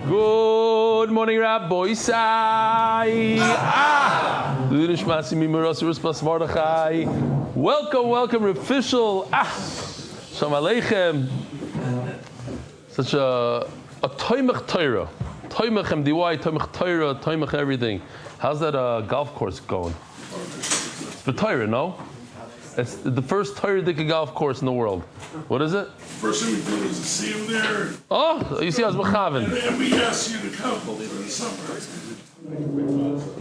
Good morning, Rabbi Sai. Welcome, official. Shalom Aleichem. Such a toimach Torah. Toimach MDY, toimach Torah, toimach everything. How's that golf course going? It's for Torah, no? It's the first Torah-dick golf course in the world. What is it? First thing we did was to see him there. Oh, you see, I was machavin. And we asked you to come, believe it in the summer.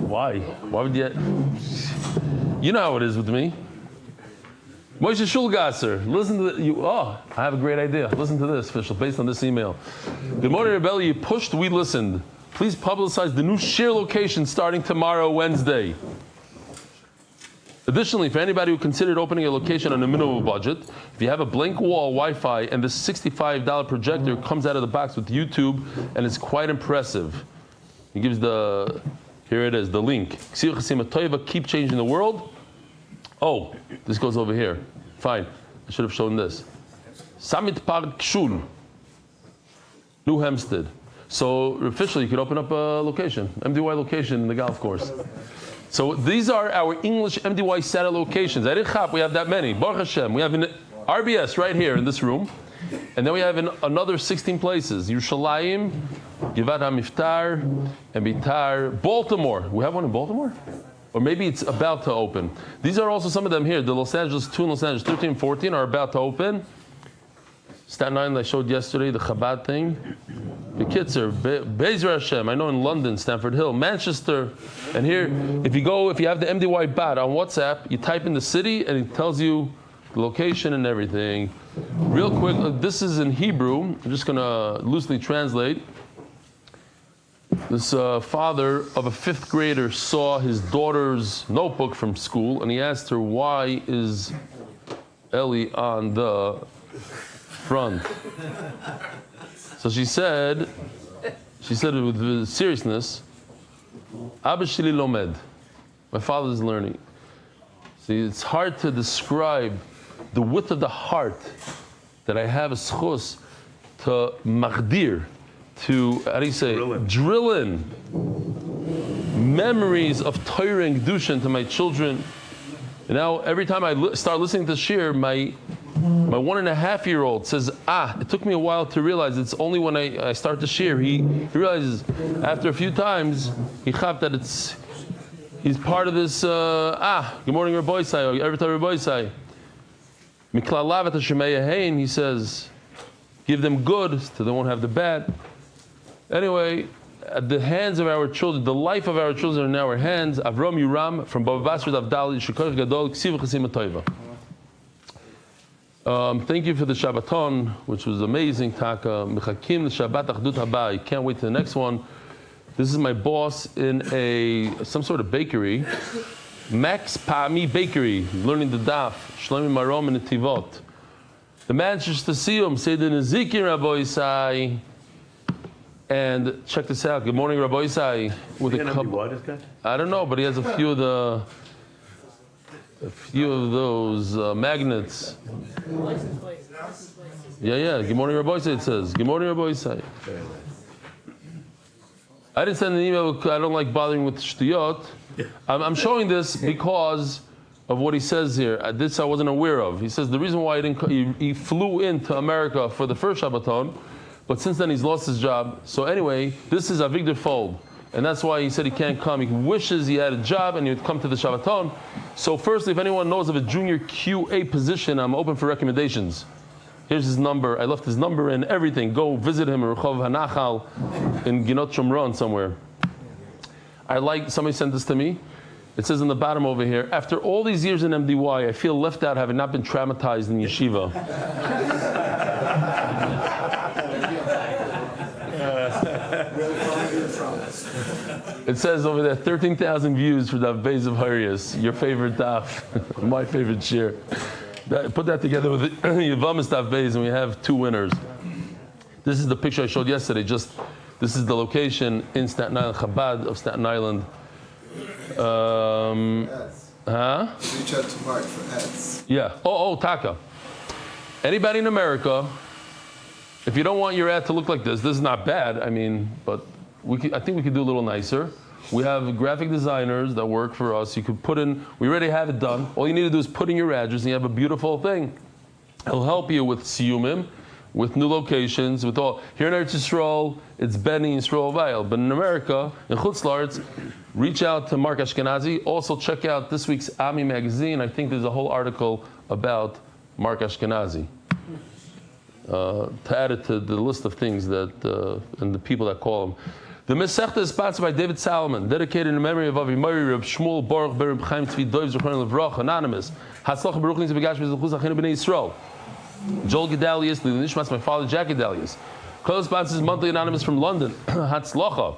Why? Why would you? You know how it is with me. Moshe Shulgasser, listen to you. Oh, I have a great idea. Listen to this, official, based on this email. Good morning, Rebelli. You pushed, we listened. Please publicize the new share location starting tomorrow, Wednesday. Additionally, for anybody who considered opening a location on a minimum budget, if you have a blank wall, Wi-Fi, and this $65 projector comes out of the box with YouTube, and it's quite impressive. He gives here it is, the link. Keep changing the world. Oh, this goes over here. Fine, I should have shown this. Summit Park Shul, New Hempstead. So officially, you could open up a location, MDY location in the golf course. So these are our English MDY satellite locations. At Ichap, we have that many. Baruch Hashem, we have an RBS right here in this room. And then we have in another 16 places. Yerushalayim, Givat HaMiftar, and Bitar. Baltimore. We have one in Baltimore? Or maybe it's about to open. These are also some of them here. The Los Angeles 2 and Los Angeles 13 and 14 are about to open. Staten Island I showed yesterday, the Chabad thing. The Kitzer, Be'ezer Hashem, I know in London, Stamford Hill, Manchester, and here, if you have the MDY bot on WhatsApp, you type in the city and it tells you the location and everything. Real quick, this is in Hebrew, I'm just gonna loosely translate. This father of a 5th grader saw his daughter's notebook from school and he asked her, why is Eli on the front? So she said with seriousness, Abba Shili Lomed, my father is learning. See, it's hard to describe the width of the heart that I have a schus to machdir, to, how do you say, drill in memories of Torah and Kedushin to my children. And now every time I start listening to shir, my 1.5-year-old says, it took me a while to realize it's only when I start to share. He realizes after a few times, he chapped that he's part of this, good morning, Rabbi Sai, every time Rabbi Sai. Miklalav Shemeyahain, he says, give them good so they won't have the bad. Anyway, at the hands of our children, the life of our children are in our hands. Avram Yuram from Bava Basra Davdali, Shekor Gadol, Ksiv Chasim Toiva. Thank you for the Shabbaton, which was amazing. Taka Mechakim the Shabbat Achdut Haba. Can't wait to the next one. This is my boss in some sort of bakery, Max Pami Bakery. Learning the Daf Shlomi Marom and Netivot. The Manchester Siyum say the Nezikin Rabbi Isai. And check this out. Good morning, Rabbi Isai. With a cup. I don't know, but he has a few of those magnets. Yeah. Good morning, Rabbi Isai, it says. Good morning, Rabbi Isai. I didn't send an email because I don't like bothering with shtiyot. I'm showing this because of what he says here. This I wasn't aware of. He says the reason why he flew into America for the first Shabbaton, but since then he's lost his job. So anyway, this is Avigdor Fold. And that's why he said he can't come. He wishes he had a job and he would come to the Shabbaton. So firstly, if anyone knows of a junior QA position, I'm open for recommendations. Here's his number. I left his number and everything. Go visit him in Rehov Hanachal in Ginot Shomron somewhere. Somebody sent this to me. It says on the bottom over here, after all these years in MDY, I feel left out having not been traumatized in yeshiva. It says over there, 13,000 views for Daf Beis of Horayos, your favorite daf, my favorite shir. Put that together with Yavamas Daf Beis, and we have 2 winners. This is the picture I showed yesterday. This is the location in Staten Island, Chabad of Staten Island. Reach out to Mark for ads. Yeah. Taka. Anybody in America If you don't want your ad to look like this is not bad. I mean, but I think we could do a little nicer. We have graphic designers that work for us. You could put in, we already have it done. All you need to do is put in your address and you have a beautiful thing. It'll help you with siyumim, with new locations, with all. Here in Eretz Yisrael, it's Benny and Yisrael Vayel. But in America, in Chutz La'aretz, reach out to Mark Ashkenazi. Also check out this week's Ami magazine. I think there's a whole article about Mark Ashkenazi. To add it to the list of things that, and the people that call him. The Masechta is sponsored by David Salomon, dedicated in memory of Avimari, Reb Shmuel Baruch Ber Reb Chaim Tzvi Doiv Zechron Levrach, anonymous. Hatzlacha Baruch Nizah Begash V'Zechuz Achinu B'nei Yisrael. Joel Gedalius, Lili Nishmas, my father Jack Gedalius. Co-sponsors monthly anonymous from London. Hatzlacha.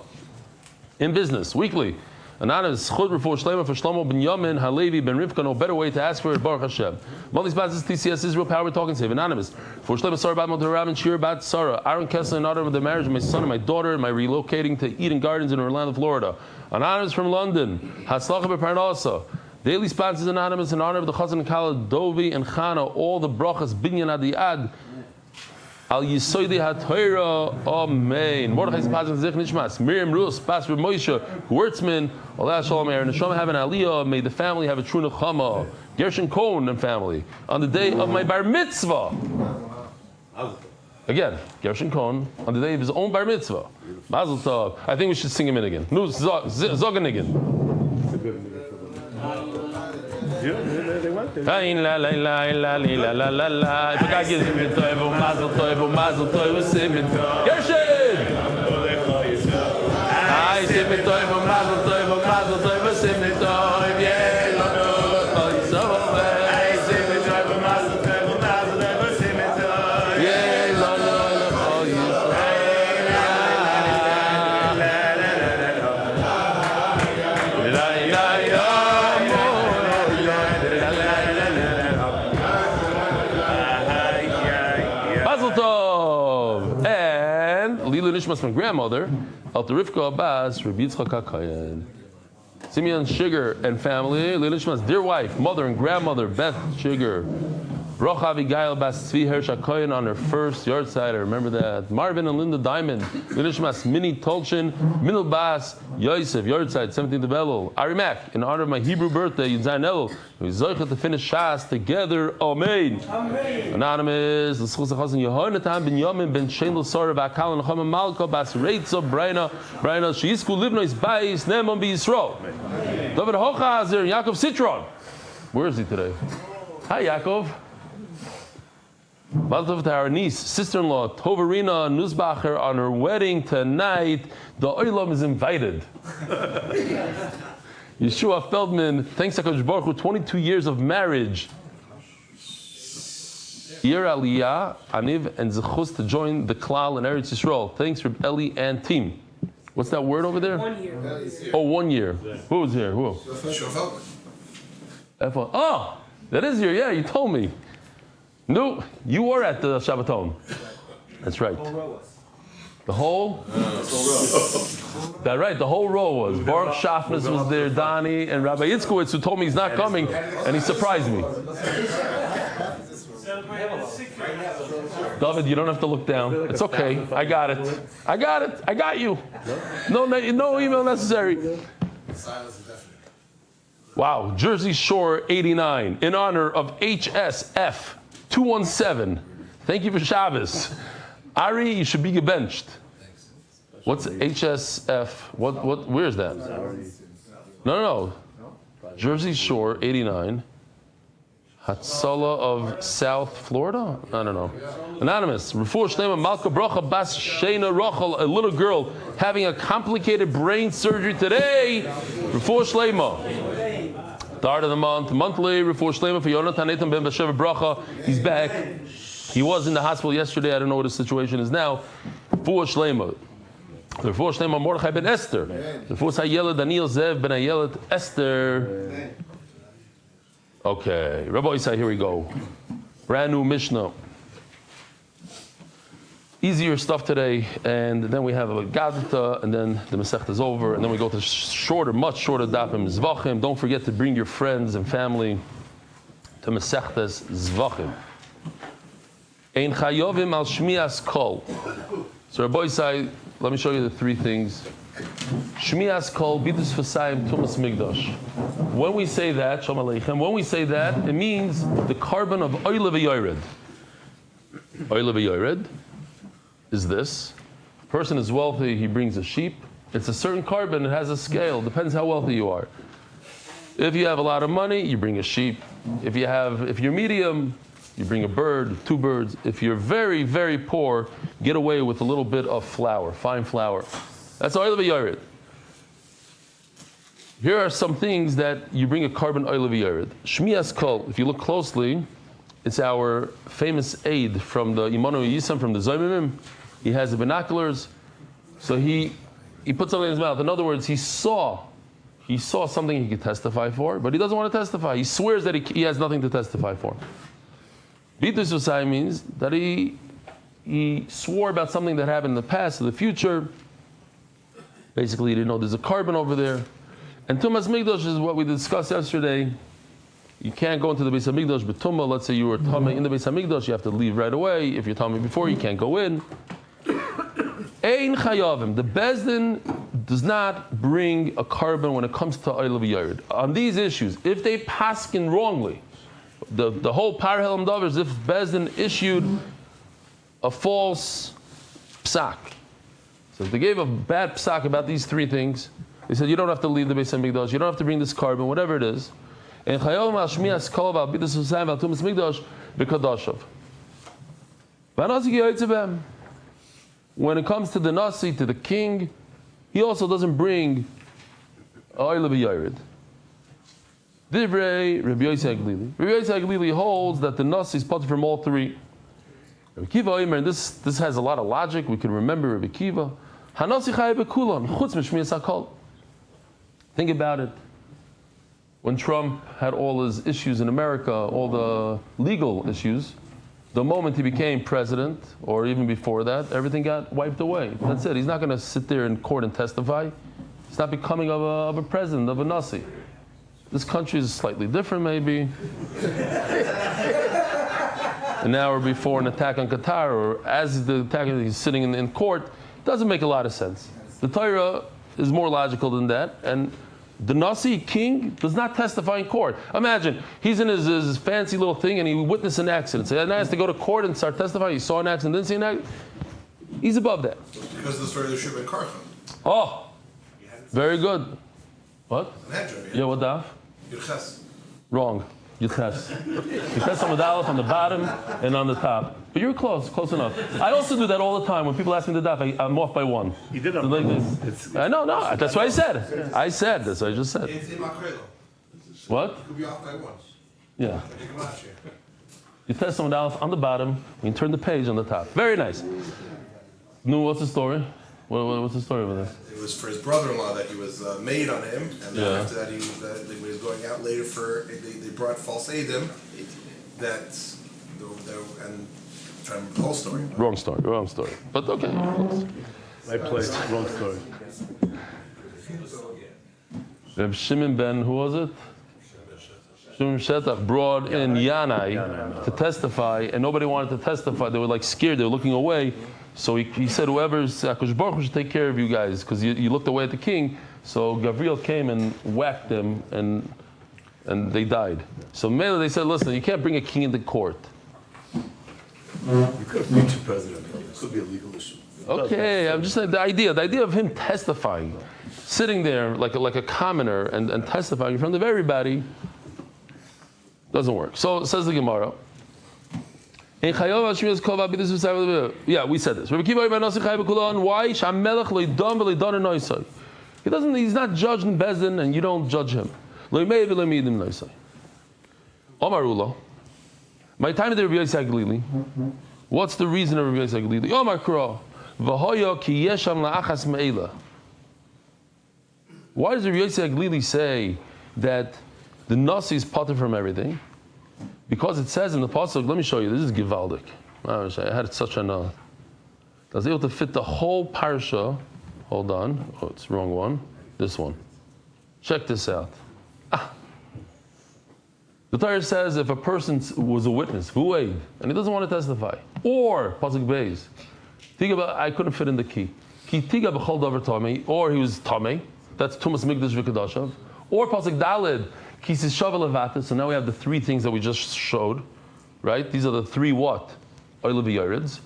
In business, weekly. Anonymous, Chod Refuah Shlema for Shlomo Ben Yamin, Halevi Ben Rivka, no better way to ask for it, Baruch Hashem. Monthly sponsors, TCS Israel Power Talking Save. Anonymous, for Shlema Sarah Bat Motorab and Shir Bat Sarah. Aaron Kessler in honor of the marriage of my son and my daughter, and my relocating to Eden Gardens in Orlando, Florida. Anonymous from London, Hatzlacha B'Parnasa. Daily sponsors Anonymous in honor of the Chazan and Kala, Dovi and Chana, all the brachas, Binyan Adiyad. Al Yisoidi HaTorah, Amen. Mordechai's Pazim Zich Nishmas, Miriam Rus, Pastor Moshe, Wertzman, Allah Shalom Aaron, Neshama have an Aliyah, may the family have a true Nechama, Gershon Cohen and family, on the day of my Bar Mitzvah. Again, Gershon Cohen, on the day of his own Bar Mitzvah. Mazel Tov. I think we should sing him in again. Nu, Zoganigin. Fein la la la la la la la la. If a guy gives me toivo, mazel toivo, simit. Gershon! I simit toivo, mazel toivo, simit toivo. Yeah, no, so I simit toivo, mazel toivo, simit toivo. Yeah, no, you. My grandmother, Alter Rivka Abbas, Rabbi Yitzchak HaKayan. Simeon Sugar and family, Lilishma's dear wife, mother and grandmother, Beth Sugar. Roch Abigail Bas Tzvi Hersh HaKayan on her first yard side, I remember that. Marvin and Linda Diamond, Lilishma's Mini Tolchin, Minil Bas, Yosef, yard side, 17th of Elul. Arimak, in honor of my Hebrew birthday, Yudzayin Elul. We zoichet to finish Shas together, Amen. Amen. Anonymous, L'schus HaChazan Yehonatam ben Yamin ben Shein L'Sora V'Akal L'Chama Malka Bas Reitzo Braina She'yisku Livnois Bayis Ne'emon B'Yisrael. David Hochazer, Yaakov Citron. Where is he today? Hi, Yaakov. Mazel tov to our niece, sister-in-law, Tovarina Nusbacher, on her wedding tonight. The Olam is invited. Yeshua Feldman, thanks to HaKadosh Baruch Hu, 22 years of marriage. Yer Aliyah, Aniv, and Zechus to join the Klal in Eretz Yisrael. Thanks, Reb Eli and team. What's that word over there? 1 year. Oh, 1 year. Who was here? Who? F1. Oh, that is here. Yeah, you told me. No, you were at the Shabbaton. That's right. The whole? That's right, the whole row was. Baruch Shafnis was there, Donnie, and Rabbi Yitzkowitz, who told me he's not coming, and he surprised me. David, you don't have to look down. It's okay. I got it. I got you. No email necessary. Wow, Jersey Shore 89, in honor of HSF 217. Thank you for Shabbos. Ari, you should be benched. What's HSF? What? Where is that? No. Jersey Shore 89. Hatzalah of South Florida? I don't know. Anonymous. Refuah Shlema Malka Bracha Bas Sheina Rochel, a little girl having a complicated brain surgery today. Refuah Shlema. Start of the month. Monthly Refuah Shlema for Yonatan Eitan Ben Bashev Bracha. He's back. He was in the hospital yesterday. I don't know what his situation is now. Refuah Shlema. Refuah Shlema Mordechai ben Esther. Refuah Hayeled Daniel Zev ben Hayeled Esther. Okay, Rabbi Isai, here we go. Brand new Mishnah. Easier stuff today, and then we have a Gadita, and then the Masechta is over, and then we go to much shorter Dafim Zvachim. Don't forget to bring your friends and family to Masechtas Zvachim. Ein chayovim al shmias kol. So Rabbi Isai, let me show you the three things. Shmias kol bidus fasayim tumas migdash. When we say that, Shalom Aleichem, when we say that, it means the carbon of oile v'yored. Oile v'yored is this. A person is wealthy, he brings a sheep. It's a certain carbon, it has a scale, depends how wealthy you are. If you have a lot of money, you bring a sheep. If you're medium, you bring a bird, 2 birds. If you're very, very poor, get away with a little bit of flour, fine flour. That's oil v'yored. Here are some things that you bring a carbon oil v'yored. Shmias kol, if you look closely, it's our famous aid from the Imanu Yisam, from the Zoymimim. He has the binoculars. So he put something in his mouth. In other words, he saw something he could testify for, but he doesn't want to testify. He swears that he has nothing to testify for. Bitus Usai means that he swore about something that happened in the past or the future. Basically, he didn't know there's a carbon over there. And Tumas Migdosh is what we discussed yesterday. You can't go into the Beis HaMikdash b'tumah. Let's say you were Tameh in the Beis HaMikdash, you have to leave right away. If you're Tameh before, you can't go in. Ein chayavim. The Bezdin does not bring a carbon when it comes to oil v'yored. On these issues, if they paskin wrongly, the whole parhelam davar is if Bezdin issued a false psak. So if they gave a bad psak about these three things, they said you don't have to leave the Beis HaMikdash, you don't have to bring this carbon, whatever it is. And chayavim al shmias kol val bidus usayim val tumas mikdash b'kadashav. When it comes to the Nasi, to the king, he also doesn't bring oil v'yored. Divrei Rabbi Yosei Aglili. Rabbi Yosei Aglili holds that the Nasi is part from all three. Rabbi Kiva Omer, and this has a lot of logic. We can remember Rabbi Kiva. Hanasi chayav b'kulon chutz m'shmias hakol. Think about it. When Trump had all his issues in America, all the legal issues, the moment he became president, or even before that, everything got wiped away. That's it. He's not going to sit there in court and testify. He's not becoming of a president, of a Nasi. This country is slightly different, maybe. An hour before an attack on Qatar, or as the attack he's sitting in court, doesn't make a lot of sense. The Torah is more logical than that, and the Nasi king does not testify in court. Imagine, he's in his fancy little thing and he witnessed an accident. So now he has to go to court and start testifying. He saw an accident, didn't see an accident. He's above that. Because of the story of the Shub and Karcha. Oh, very good. What? Yeah, what daf? Yirches. Wrong. Yirches. Yirches on the Aleph on the bottom and on the top. But you're close enough. I also do that all the time. When people ask me the daf, I'm off by one. You did it. Like this. No, that's what I said. I said, that's what I just said. It's in my cradle. What? You could be off by one. Yeah. Take him out here. You test someone Aleph on the bottom, you turn the page on the top. Very nice. Nu, what's the story? What's the story over there? It was for his brother-in-law that he was made on him, and then after that he was going out later for they brought false edim. That's and trying to remember the whole story. Wrong story. But okay. My place, wrong story. Reb Shimon ben, who was it? Shimon Shetach brought in Yanai to testify, and nobody wanted to testify. They were like scared. They were looking away. So he said, whoever's HaKadosh Baruch Hu should take care of you guys, because you looked away at the king. So Gabriel came and whacked them, and they died. So mainly they said, listen, you can't bring a king into court. You could have future president. It could be a legal issue. Okay, I'm just saying the idea of him testifying, sitting there like a commoner and testifying in front of everybody, doesn't work. So says the Gemara. Yeah, we said this. Why? He's not judged in Bezdin, and you don't judge him. Omarullah. My time of the Rabbi Yosei Aglili. What's the reason of Rabbi Yosei Aglili? Omar Kro. V'hoyo ki yesham la'achas me'ela. Why does Rabbi Yosei Aglili say that the Nasi is potter from everything? Because it says in the pasuk, let me show you, this is Givaldik. I had such an I was able to fit the whole parsha. Hold on. Oh, it's the wrong one. This one. Check this out. The Torah says if a person was a witness, vu'eid, and he doesn't want to testify, or pasuk beis, I couldn't fit in the key. Ki tiga b'chol davar tamei, or he was tamei. That's tumas migdash v'kedashav. Or pasuk dalid, ki sishav levata. So now we have the three things that we just showed, right? These are the three what? Oil v'yarids.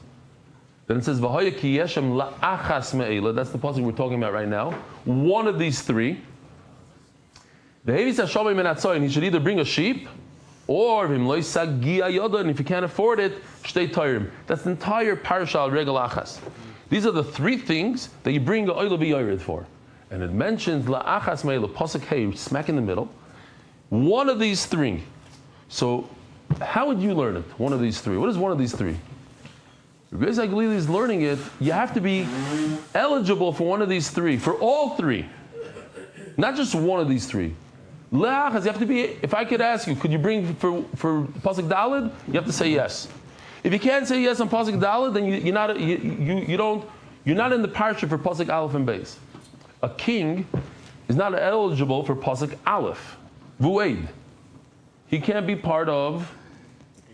Then it says v'haya ki yeshem la'achas me'ela. That's the pasuk we're talking about right now. One of these three. He should either bring a sheep, or and if you can't afford it, shtei tayrim. That's the entire parasha al regel achas. These are the three things that you bring the oil b'yared for, and it mentions la'achas me'ela pasuk hey smack in the middle. One of these three. So, how would you learn it? One of these three. What is one of these three? Rabbi Yosef Galili is learning it. You have to be eligible for one of these three, for all three, not just one of these three. Le'achas, you have to be. If I could ask you, could you bring for pasuk dalid? You have to say yes. If you can't say yes on pasuk dalid, then you're not in the parsha for pasuk aleph and beis. A king is not eligible for pasuk aleph, vu'eid. He can't be part of.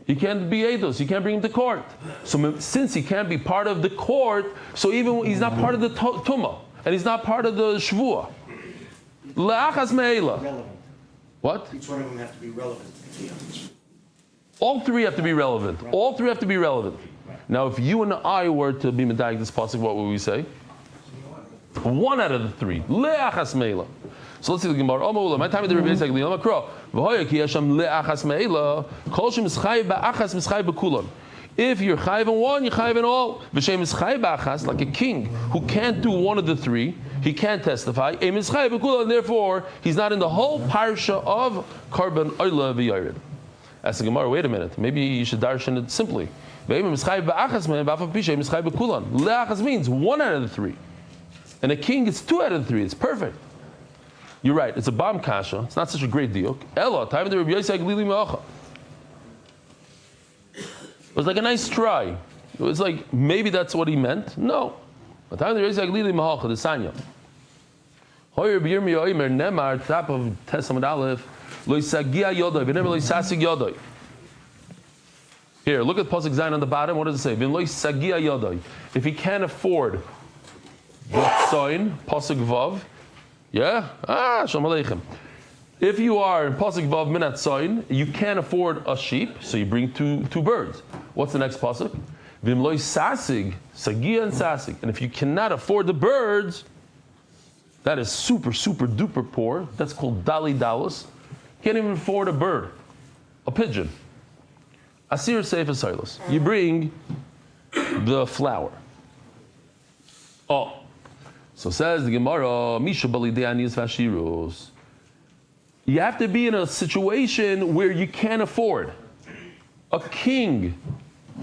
He can't be eidos. You can't bring him to court. So since he can't be part of the court, so even he's not part of the tumah, and he's not part of the shvuah. Le'achas me'ela. What? Each one of them have to be relevant. All three have to be relevant. All three have to be relevant. Now, if you and I were to be medayik this pasuk, what would we say? One out of the three. Le'achas me'ela. So let's see the Gemara. My time at the Rebbe is like Le'am Akro. V'hoya ki yasham le'achas me'ela. Kol shem mischai ba'achas mischai b'kulam. If you're chayiv in one, you're chayiv in all. V'shem mischai ba'achas, like a king who can't do one of the three, he can't testify. And therefore, he's not in the whole parsha of Karban Oila v'Yared. Ask the Gemara, wait a minute, maybe you should darshan it simply. Le'achas means one out of the three. And a king gets two out of the three. It's perfect. You're right, it's a bomb kasha. It's not such a great deal. Ella, time of the Rabbi Yosef Galili Me'acha. It was like a nice try. It was like, maybe that's what he meant. No. But time of the Rabbi Yosef Galili Me'acha, the Sanya. Hoyer b'yirmi yoimer nemar, top of Amud Aleph, lo yisagia yodoi, v'nemer lo yisasig yodoi. Here, look at Pasuk Zayin on the bottom. What does it say? V'lo yisagia yodoi. If he can't afford the sign, Pasuk Vav, yeah? Shalom Aleichem. If you are in Pasuk Vav Minat Sign, you can't afford a sheep, so you bring two birds. What's the next Pasuk? V'im lo yisasig, sagia and sasig. And if you cannot afford the birds, that is super, super duper poor. That's called Dali Dalus. Can't even afford a bird, a pigeon. Asir Sefer Silas. You bring the flour. Oh. So says the Gemara, Misha Bali De'anius Vashirus. You have to be in a situation where you can't afford. A king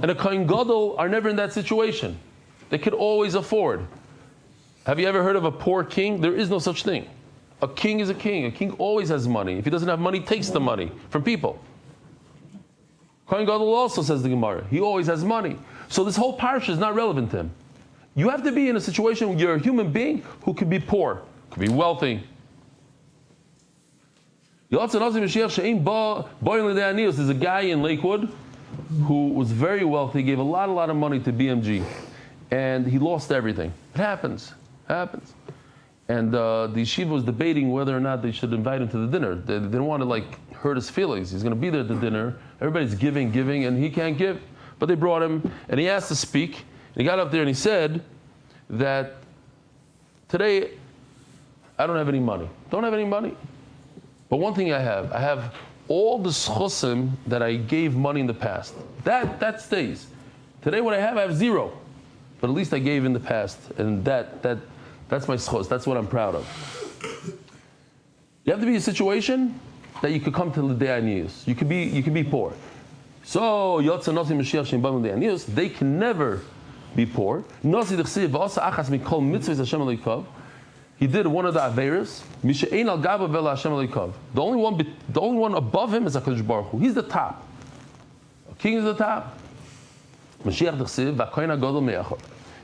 and a Kohen Gadol are never in that situation. They could always afford. Have you ever heard of a poor king? There is no such thing. A king is a king. A king always has money. If he doesn't have money, he takes the money from people. Kohen Gadol also says the Gemara. He always has money. So this whole parsha is not relevant to him. You have to be in a situation where you're a human being who could be poor, could be wealthy. There's a guy in Lakewood who was very wealthy, gave a lot of money to BMG, and he lost everything. It happens. And the yeshiva was debating whether or not they should invite him to the dinner. They didn't want to hurt his feelings. He's going to be there at the dinner. Everybody's giving, and he can't give. But they brought him, and he asked to speak. And he got up there and he said that today I don't have any money. Don't have any money. But one thing I have all the schusim that I gave money in the past. That stays. Today what I have zero. But at least I gave in the past, and that's my schos. That's what I'm proud of. You have to be in a situation that you could come to the De'anius. You could be poor. So Yotza Nasi Mashiach Shem Bam De'anius, they can never be poor. Nasi D'chsiv V'asa Achas Mikol Mitzvahs Hashem Aleikav. He did one of the Averis. Misha'ein Al Gaba V'la Hashem Aleikav. The only one above him is HaKadosh Baruch Hu. He's the top. A king is the top. Mashiach D'chsiv V'Kohen HaGadol Me'achor.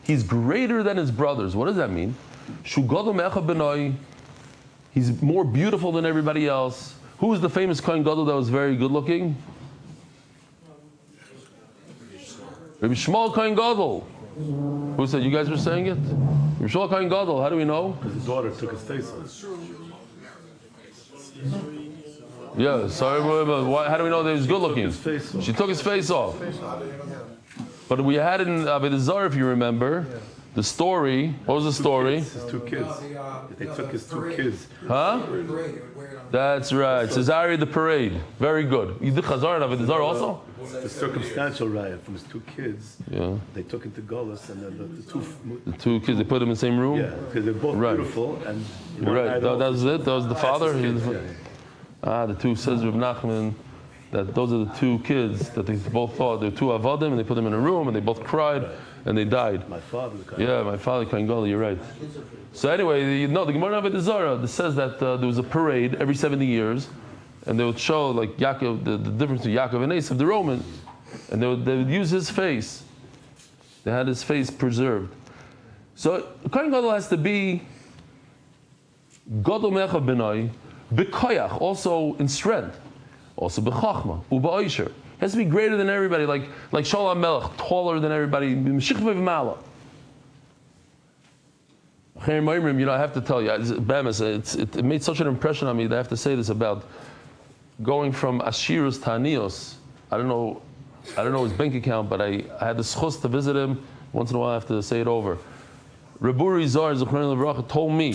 He's greater than his brothers. What does that mean? Shu Gadol Me'achor B'noi. He's more beautiful than everybody else. Who was the famous Kohen Gadol that was very good looking? Rabbi Shmuel Kohen Gadol. Who said? You guys were saying it? Rabbi Shmuel Kohen Gadol. How do we know? His daughter took his face off. Yeah. Sorry, how do we know that he was good looking? His face off. She took his face off. But we had in Avodah Zarah, if you remember, the story. What was the story? His 2 kids. They took his 2 kids. Huh? That's right. Cesare the parade. Very good. You did Chazar and Avodah Zarah also? The circumstantial riot from his 2 kids. Yeah. They took him to Golis, and then The 2 kids, they put them in the same room? yeah, because they're both Right. beautiful, and You're right. That was it? That was the father? Yeah. The 2 says Reb Nachman that those are the 2 kids that they both thought they were 2 avodim, and they put them in a room and they both cried and they died. My father, the Yeah, my father Kohen Gadol, you're right. So anyway, the Gemara Avodah Zarah says that there was a parade every 70 years, and they would show like Yaakov, the difference between Yaakov and Esav, the Roman, and they would use his face. They had his face preserved. So Kohen Gadol has to be Gadol Mechav B'nai, B'koyach, also in strength, also B'chachma, U'ba'oisher. He has to be greater than everybody, like Shalom Melech, taller than everybody, Meshich V'Mala. I have to tell you, it made such an impression on me that I have to say this about going from Ashirus to Anios. I don't know his bank account, but I had the schus to visit him. Once in a while I have to say it over. Reburi Zar Zechron Levracha told me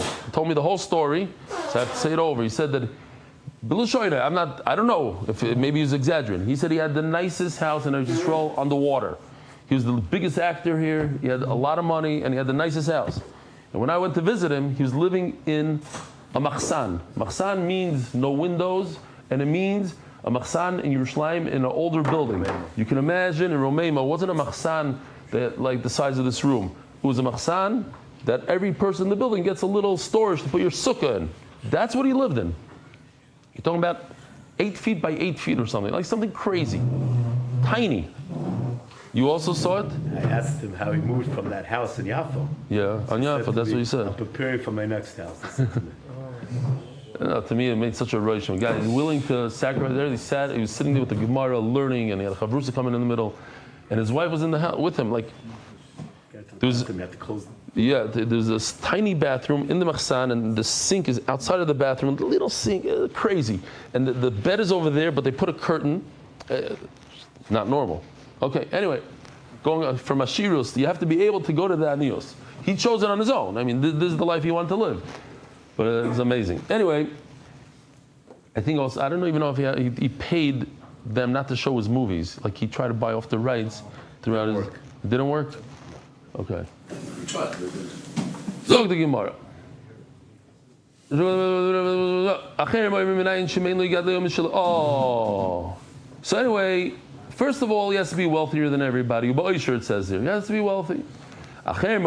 the whole story, so I have to say it over. He said that I don't know if maybe he was exaggerating. He said he had the nicest house in Israel on the water. He was the biggest actor here. He had a lot of money and he had the nicest house. And when I went to visit him, he was living in a machsan. Machsan means no windows, and it means a machsan in Yerushalayim in an older building. You can imagine in Romema, it wasn't a machsan that like the size of this room. It was a machsan that every person in the building gets a little storage to put your sukkah in. That's what he lived in. You're talking about 8 feet by 8 feet or something, like something crazy, tiny. You also saw it? I asked him how he moved from that house in Yaffo. Yeah, on Yafa, that's what he said. I'm preparing for my next house. He said to me. To me, it made such a rush. A guy is willing to sacrifice there. He was sitting there with the Gemara learning, and he had a chavrusa coming in the middle, and his wife was in the house with him. Like, there's this tiny bathroom in the machsan, and the sink is outside of the bathroom. The little sink, crazy, and the bed is over there, but they put a curtain. Not normal. Okay. Anyway, going from Ashirus, you have to be able to go to the Anios. He chose it on his own. I mean, this is the life he wanted to live. But it's amazing. Anyway, I think also, I don't even know if he paid them not to show his movies. Like he tried to buy off the rights throughout his. It didn't work? Okay. Zog the Gemara. Oh. So anyway, first of all, he has to be wealthier than everybody. Sure, it says here. He has to be wealthy. Let's say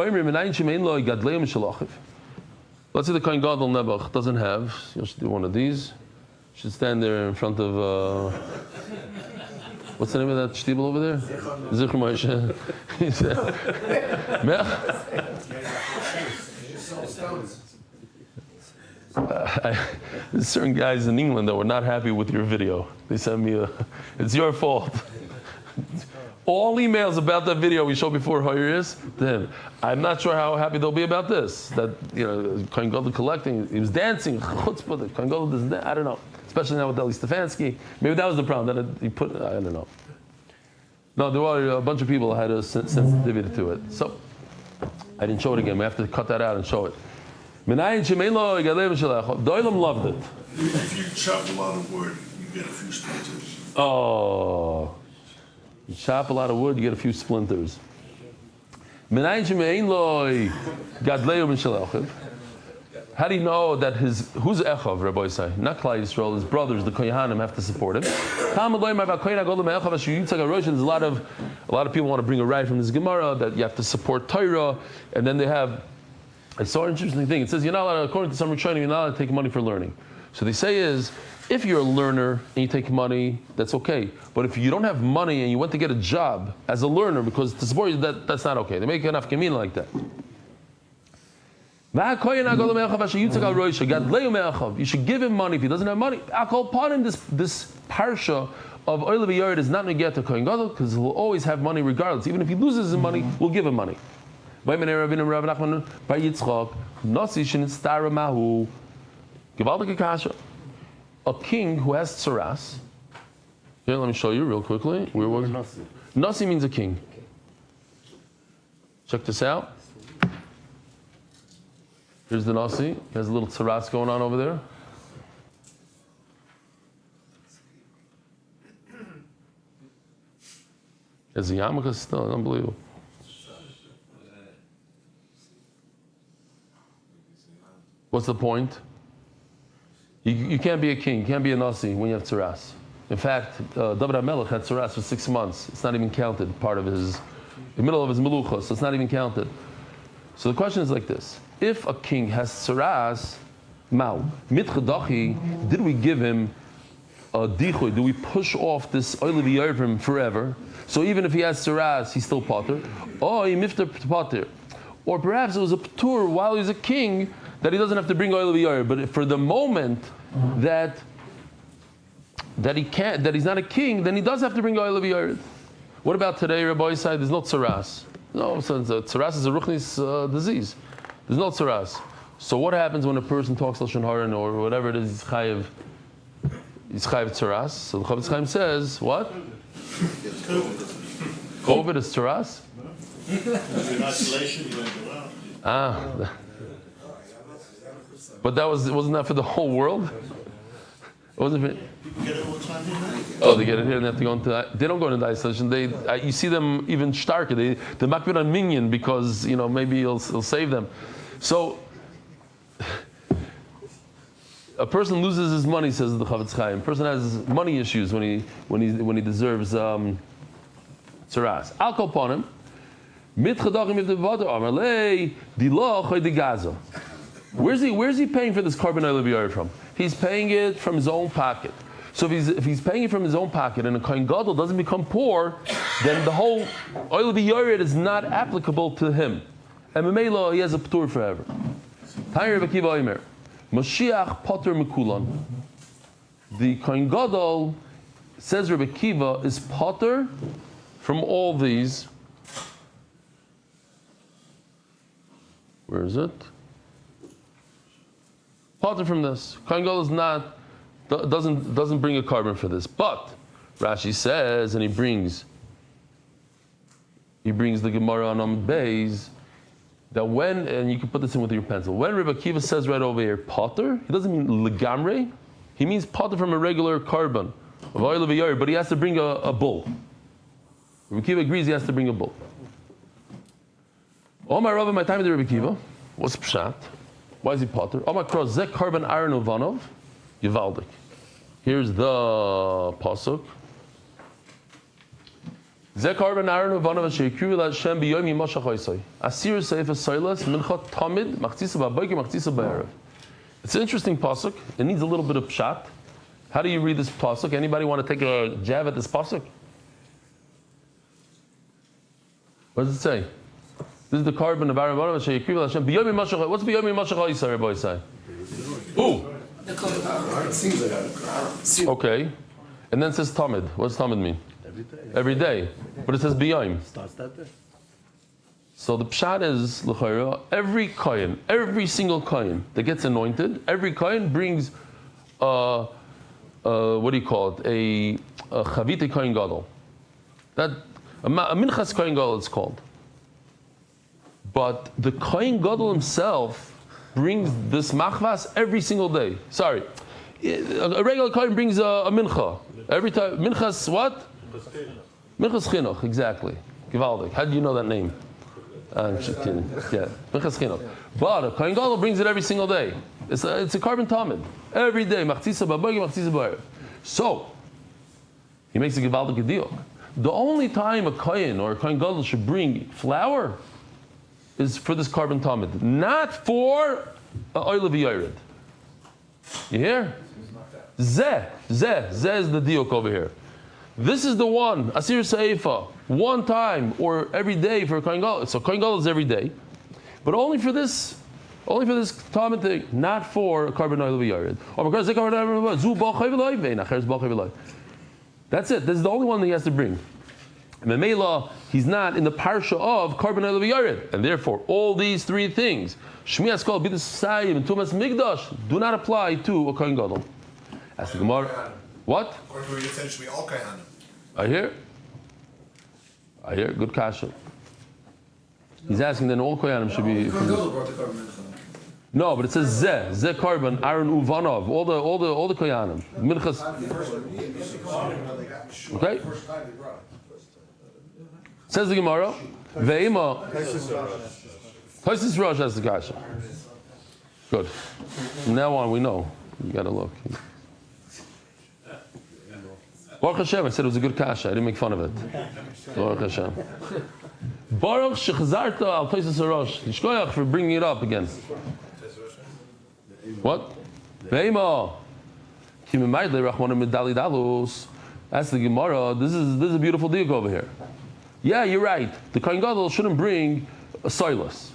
the Kohen Gadol Nebuch doesn't have. You should do one of these. You should stand there in front of. What's the name of that shtibel over there? Zichr Moshe. There's certain guys in England that were not happy with your video. They sent me it's your fault. All emails about that video we showed before Horayos to him. I'm not sure how happy they'll be about this. That Kohen Gadol collecting, he was dancing, chutzpah. The Kohen Gadol doesn't. I don't know. Especially now with Eli Stefansky. Maybe that was the problem. That he put. I don't know. No, there were a bunch of people that had a sensitivity to it. So I didn't show it again. We have to cut that out and show it. The Olam loved it. If you chop a lot of wood, you get a few splinters. Oh. You chop a lot of wood, you get a few splinters. How do you know that who's Echav, Rabbi Isai? Not Klal Yisrael, his brothers, the Kohanim, have to support him. There's a lot of people want to bring a right from this Gemara that you have to support Torah, and then I saw an interesting thing. It says you're not allowed, according to some Rishonim, you're not allowed to take money for learning. So they say is, if you're a learner and you take money, that's okay. But if you don't have money and you went to get a job as a learner because to support you, that's not okay. They make enough kamina like that. You should give him money if he doesn't have money. This parsha of Oil V'Yared is not negate to Kohen Gadol because he'll always have money regardless. Even if he loses his money, we'll give him money. A king who has tsaras. Here, let me show you real quickly. Nasi means a king. Check this out. Here's the Nasi. He has a little tsaras going on over there. There's a yarmulke still. Unbelievable. What's the point? You can't be a king, you can't be a Nasi when you have tsaras. In fact, David HaMelech had tsaras for 6 months. It's not even counted, part of the middle of his melucha, so it's not even counted. So the question is like this. If a king has tsaras, mitchadachi, did we give him a dichoy? Do we push off this oil of from forever? So even if he has tsaras, he's still potter. Or he mifter potter. Or perhaps it was a ptur while he's a king that he doesn't have to bring oil of yard, but for the moment that he can't, that he's not a king, then he does have to bring oil of yard. What about today, Rabbi side? There's no tsaras. No, so tsaras is a ruchnis disease. There's no tsaras. So what happens when a person talks lashon hara or whatever it is? He's chayiv tsaras. So the Chavetz Chaim says what? COVID is tsaras. In isolation, you don't go out. But wasn't that for the whole world? It wasn't for, People get it all the time here. oh, they get it here and they have to go into. They don't go into isolation. You see them even starker. They makbid on minyan because maybe he'll save them. So a person loses his money, says the Chavetz Chaim. A person has money issues when he deserves tsaras. Al kol ponim mitchadachim if the vater amalei diloch oy de gaza. Where's he paying for this carbon oil of yard from? He's paying it from his own pocket. So if he's paying it from his own pocket and a kohen gadol doesn't become poor, then the whole oil of yard is not applicable to him. And Memelo, he has a ptur forever. Tanya Rebbe Akiva Omer, Mashiach potter mekulan. The kohen gadol, says Rebbe Akiva, is potter from all these. Where is it? Potter from this. Kohen Gadol doesn't bring a carbon for this. But Rashi says, and he brings the Gemara on Amud Beis, that when, and you can put this in with your pencil, when Rebbe Akiva says right over here, Potter, he doesn't mean legamre, he means Potter from a regular carbon of oil of a yard, but he has to bring a bull. Rebbe Akiva agrees he has to bring a bull. All my Rav, my time with Rebbe Akiva, what's pshat? Why is he potter? Omakro zek carbon iron uvanov, yivaldik. Here's the pasuk. Zek carbon iron uvanov sheikru la Hashem biyomi mashach oisai. Asir seif esailas mincha tamid machtzisa ba'bayki machtzisa ba'erev. It's an interesting pasuk. It needs a little bit of pshat. How do you read this pasuk? Anybody want to take a jab at this pasuk? What does it say? This is the carbon of Aaron Baruch Hashem. What's Biyomi Mashach Yisrael, Rabbi say? Ooh. It seems like that. Okay. And then it says Tamid. What does Tamid mean? Every day. Every day. But it says Biyom. Starts that day. So the pshat is, l'chayra, every kohen, every single kohen that gets anointed, every kohen brings, what do you call it? A chavite kohen gadol. That, a minchas kohen gadol it's called. But the kohen gadol himself brings this machvas every single day. Sorry. A regular kohen brings a mincha. Every time, minchas what? Minchas chinuch, exactly. Givaldik. How do you know that name? I'm just kidding. Yeah, minchas chinuch. But a kohen gadol brings it every single day. It's a carbon tamid. Every day. Machtzisa b'bagi, machtzisa b'erev. So, he makes a givaldik diuk. The only time a kohen or a kohen gadol should bring flour is for this carbon tamid, not for oil of yared. You hear? Zeh is the diuk over here. This is the one, asir seifa, one time or every day for kohen gadol. So kohen gadol is every day, but only for this Only for this common thing, not for carbon oil yared. Or because they carbon oil zu b'chayv loy v'nachers b'chayv loy. That's it. This is the only one that he has to bring. And the Mela, he's not in the parsha of carbon oil yared, and therefore all these three things, Shmias Kol, Bidus Sayim, and Tumas Migdash, do not apply to a Kohen Gadol. As the Gemara, what? According to what you said, it should be all Kohanim. I hear. Good kasha. He's asking that all Kohanim should be. No, but it says Zeh Karban, Aaron Uvanov, all the Kohanim. Minchas. Okay. Says the Gemara, Ve'ima. Haisis Rosh has the kasha. Good. From now on, we know. You got to look. Baruch Hashem, I said it was a good kasha. I didn't make fun of it. Baruch Hashem. Baruch shechazarta al Haisis Rosh. Yishkoyach for bringing it up again. What? Ve'ima. Kimimaydle rachmanim medali dalus. That's the Gemara. This is a beautiful diuk over here. Yeah, you're right. The Kohen Gadol shouldn't bring a soilus.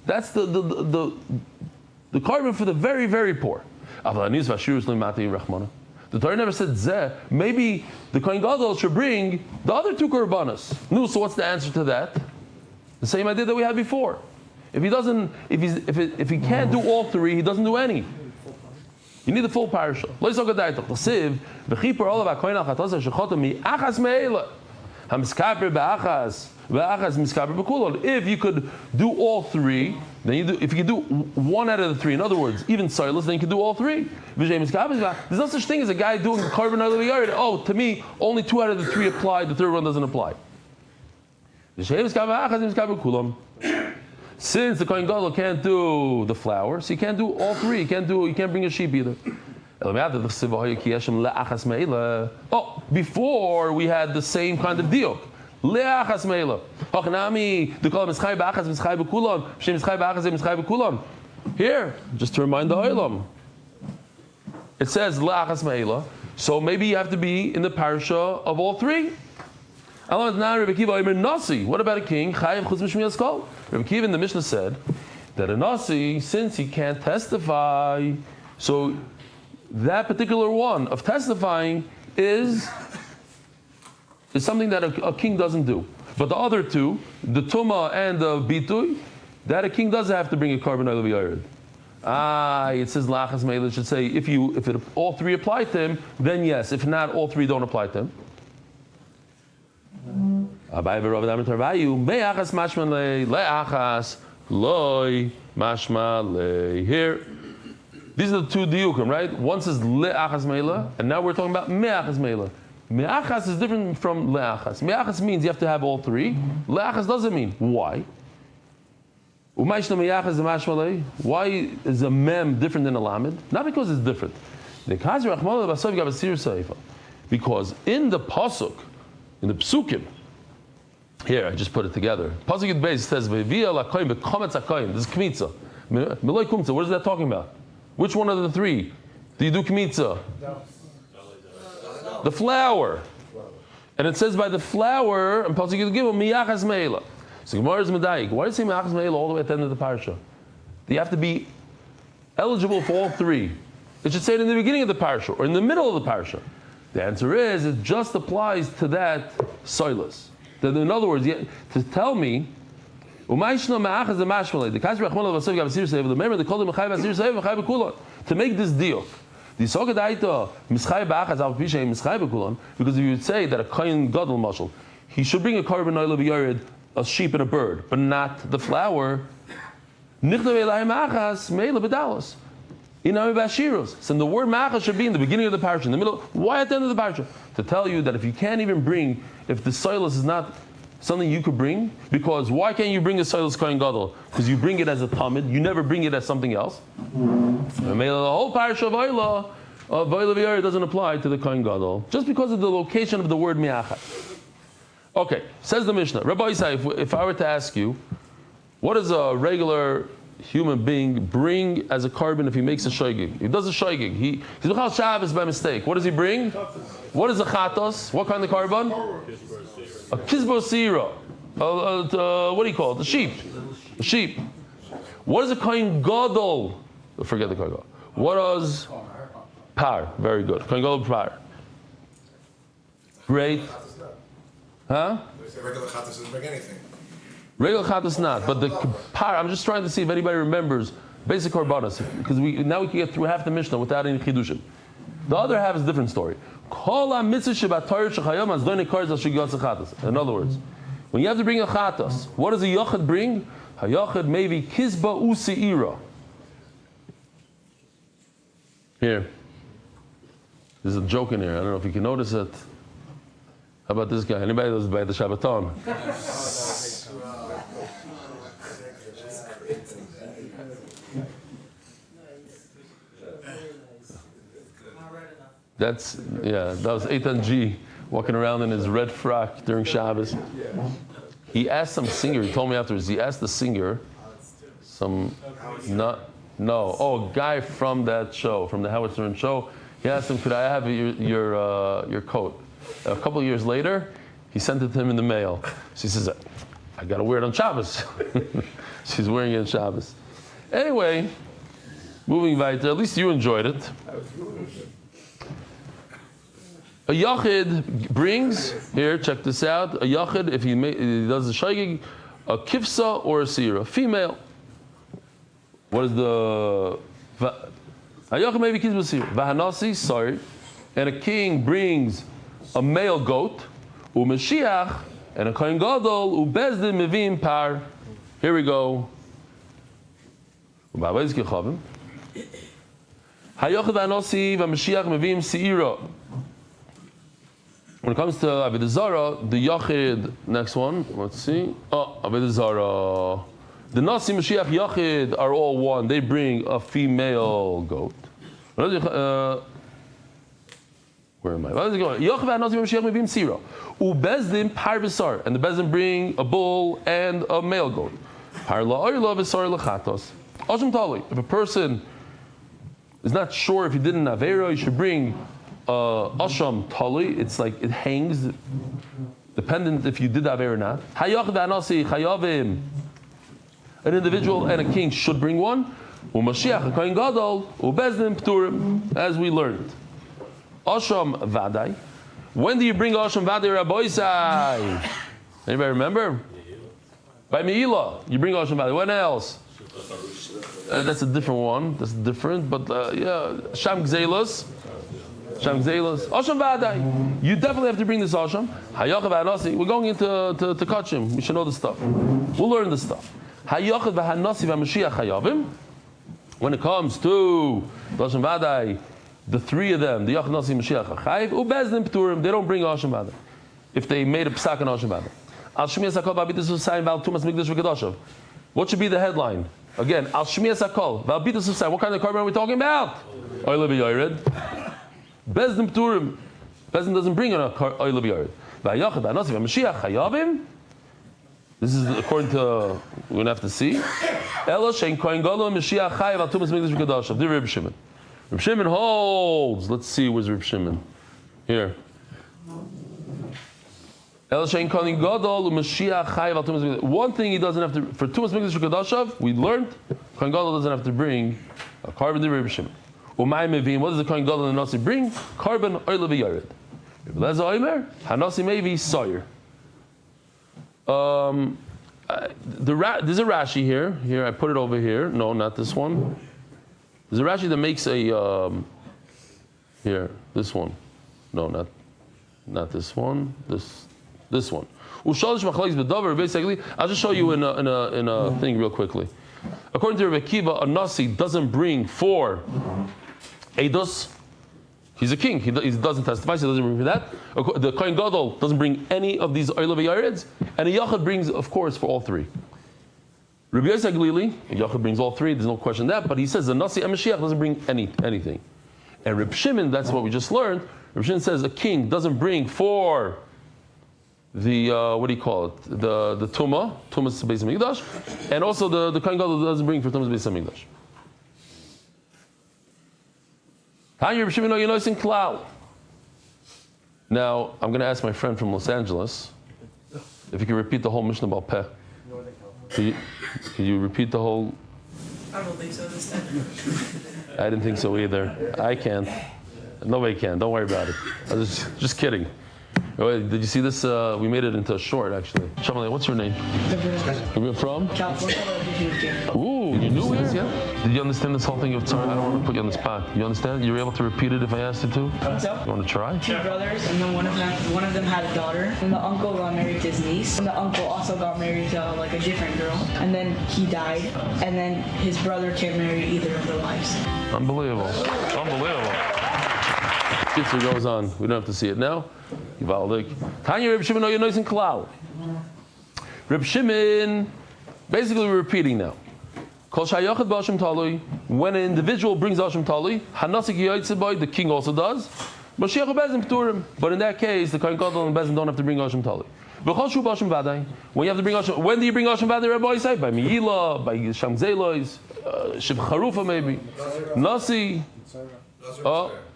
That's the carbon for the very, very poor. The Torah never said zeh. Maybe the Kohen Gadol should bring the other two korbanos. No, so what's the answer to that? The same idea that we had before. If he can't do all three, he doesn't do any. You need the full parasha. If you could do all three, then if you could do one out of the three, in other words, even Silas, then you could do all three. There's no such thing as a guy doing carbon oil yared. Oh, to me, only two out of the three apply, the third one doesn't apply. Since the Kohen Gadol can't do the flour, so he can't do all three. He can't bring a sheep either. Oh, before we had the same kind of diuk. Here, just to remind the Olam, it says le'achas me'ela, so maybe you have to be in the parasha of all three. What about a king? Rabbi Kiva in the Mishnah said that a nasi, since he can't testify, so that particular one of testifying is something that a king doesn't do. But the other two, the tuma and the bitui, that a king does have to bring a carbon oil yared. It says lachas meila should say if all three apply to him, then yes. If not, all three don't apply to him. Here, these are the two diukim, right? One says le'achas meila, and now we're talking about me'achas meila. Me'achas is different from le'achas. Me'achas means you have to have all three. Le'achas doesn't mean. Why? Why is a mem different than a lamed? Not because it's different. Because in the pasuk, in the psukim, here I just put it together. Pasuk Amud Beis says, this is kmitza. What is that talking about? Which one of the three do you do kmitza? The flour. And it says by the flour, and Pasuk Yud Gimel, miyachas meila. So Gemara is medayik. Why does it say miyachas meila all the way at the end of the parasha? You have to be eligible for all three. It should say it in the beginning of the parasha or in the middle of the parasha. The answer is it just applies to that soilus. That in other words, to tell me, to make this deal. Because if you would say that a kohen gadol mashal, he should bring a carbon oil yared, a sheep and a bird, but not the flour. So the word machas should be in the beginning of the parasha, in the middle. Why at the end of the parasha? To tell you that if you can't even bring, if the soilus is not something you could bring, because why can't you bring a soilus kohen gadol? Because you bring it as a tamid, you never bring it as something else. The whole parasha of Oila v'yar doesn't apply to the kohen gadol, just because of the location of the word mi'achas. Okay, says the Mishnah. Rabbi Yisai, if I were to ask you, what does a regular human being bring as a carbon if he makes a shaygig? He does a shaygig. He's B'chal Shabbos by mistake. What does he bring? What is a chatos? What kind of carbon? A kizbo sira. what do you call it? The sheep. The sheep. What is a kohen gadol? Forget the kohen gadol. What is par? Very good. Kohen gadol par. Great. Huh? Regular chatas doesn't bring anything. Regular chatas not, but the par. I'm just trying to see if anybody remembers basic korbanos, because now we can get through half the Mishnah without any chidushim. The other half is a different story. In other words, when you have to bring a chatas, what does a yochid bring? A yochid maybe kizba u'se'ira. Here. There's a joke in here. I don't know if you can notice it. How about this guy? Anybody that's by the Shabbaton? That was Eitan G walking around in his red frock during Shabbos. He asked some singer, he told me afterwards, he asked the singer, guy from that show, from the Howard Stern show, he asked him, could I have your coat? A couple of years later, he sent it to him in the mail. She says, I got to wear it on Shabbos. She's wearing it on Shabbos. Anyway, moving weiter, at least you enjoyed it. A yachid brings, here, check this out, a yachid, if he does a shaygig, a kifsa or a sira, female. What is the... A yachid maybe kifsa or sira. Vahanasi, sorry. And a king brings a male goat, u'mashiach, and a kohen gadol, u'bezdin mevim par. Here we go. Hayachid vahanasi, v'mashiach mevim sira. When it comes to Avodah Zarah, the Yachid, next one, let's see. Avodah Zarah. The Nasi, Mashiach, Yachid are all one. They bring a female goat. Where am I? Where is it going? Yachid and Nasi, Mashiach, Mevim Sira. Ubezdin par b'sar. And the Bezdin bring a bull and a male goat. Par la'oyla v'sar l'chatos. Asham tali. If a person is not sure if he did an Avera, he should bring Asham Tali, it's like it hangs, dependent if you did Aver or not. Hayach v'anasi chayavim. An individual and a king should bring one. U'mashiach, a kohen gadol, u'bezdin p'turim, as we learned. Asham vadai. When do you bring Asham vadai Rabboisai? Anybody remember? By Meila, you bring Asham vadai. When else? That's a different one. That's different, but Sham Gzelos. Sham Gzelos. Asham Vadai. You definitely have to bring this Asham. Hayachad V'hanasi. We're going into Kachim. We should know the stuff. We'll learn the stuff. Hayachad V'hanasi V'mashiach Hayavim. When it comes to Asham Vadai, the three of them, the Yachad Nasi Mashiach Chayiv, Ubezdin P'turim, they don't bring Asham Vadai. If they made a psak on Asham Vadai. Al Shmiyas Hakol V'abitus Husayim V'al Tumas Mikdash V'Kedoshav. What should be the headline? Again, Al Shmiyas Hakol V'abitus Husayim. What kind of carbon are we talking about? Oil B'Yored. Bezdin P'turim. Bezdin doesn't bring on oil B'Yored. V'ayachad V'anasi V'mashiach Chayavim. This is according to, we're going to have to see. Elo Shein Kohen Gadol Mashiach Chayiv Al Tumas Mikdash V'Kedoshav. Dear Reb Shimon. Reb Shimon holds. Let's see, where's Reb Shimon? Here. One thing he doesn't have to, for Tumas Mikdash V'Kedoshav, we learned, Kohen Gadol doesn't have to bring a carbon to Reb Shimon. What does the Kohen Gadol and the Nasi bring? Carbon oil v'yared. There's a Hanasi Sawyer. There's a Rashi here. Here, I put it over here. No, not this one. There's a Rashi that makes a, here, this one. No, not this one. This one. I'll just show you in a thing real quickly. According to Rebbe Kiva, a Nasi doesn't bring for Eidos. He's a king. He doesn't testify, so he doesn't bring for that. The Kohen Gadol doesn't bring any of these Oil V'Yareds, and a Yachad brings, of course, for all three. Rabbi Yosef Glili, a Yachad brings all three, there's no question that, but he says the Nasi and Mashiach doesn't bring anything. And Reb Shimon, that's what we just learned, Reb Shimon says a king doesn't bring for the, what do you call it, the Tumas Beis Hamikdash, and also the Kohen Gadol doesn't bring for Tumas Beis Hamikdash. Now, I'm going to ask my friend from Los Angeles. If you can repeat the whole Mishnah Bal Peh. Can you repeat the whole? I don't think so this time. I didn't think so either. I can't. Nobody can. Don't worry about it. I was just kidding. Did you see this? We made it into a short, actually. Shamalay, what's your name? Where from? California. Ooh, you knew here? Yeah. Did you understand this whole thing of sorry? I don't want to put you on the spot. You understand? You were able to repeat it if I asked you to? So, You want to try? two brothers, and then one of them had a daughter, and the uncle got married to his niece, and the uncle also got married to like a different girl, and then he died, and then his brother can't marry either of their wives. Unbelievable. Unbelievable. It goes on. We don't have to see it now. Givaldik. Tanya Reb Shimon Oyenois in Kalal. Reb Shimon, basically we're repeating now. Kol shayachad b'Hashem talui. When an individual brings Hashem talui, hanasik yoytzeboy, the king also does. Mashiach ubezin p'turim. But in that case, the Kohen Gadol and Bezin don't have to bring Hashem talui. V'chol shu b'Hashem vaday. When you have to bring Hashem, when do you bring Hashem vaday? Rabbi say by Meila, by Shamzelois, Shiv Charufa maybe, Nasi.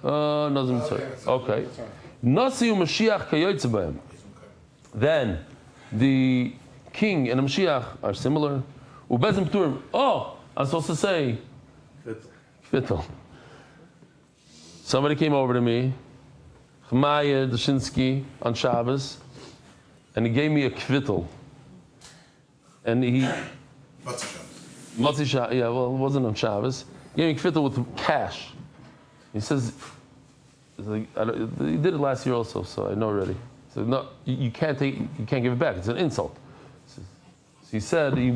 Nazir Mitzvah. Okay. Nasi u'Mashiach kayotze b'hem. Then the king and the Mashiach are similar. Ubezim p'turim. Oh, I'm supposed to say Fittel. Somebody came over to me, Chmaya Dushinsky, on Shabbos, and he gave me a kvittel. And he Matzi Shabbos. Yeah, well, it wasn't on Shabbos. He gave me a kvittel with cash. He says, he did it last year also, so I know already. He said, no, you can't give it back. It's an insult. So he said he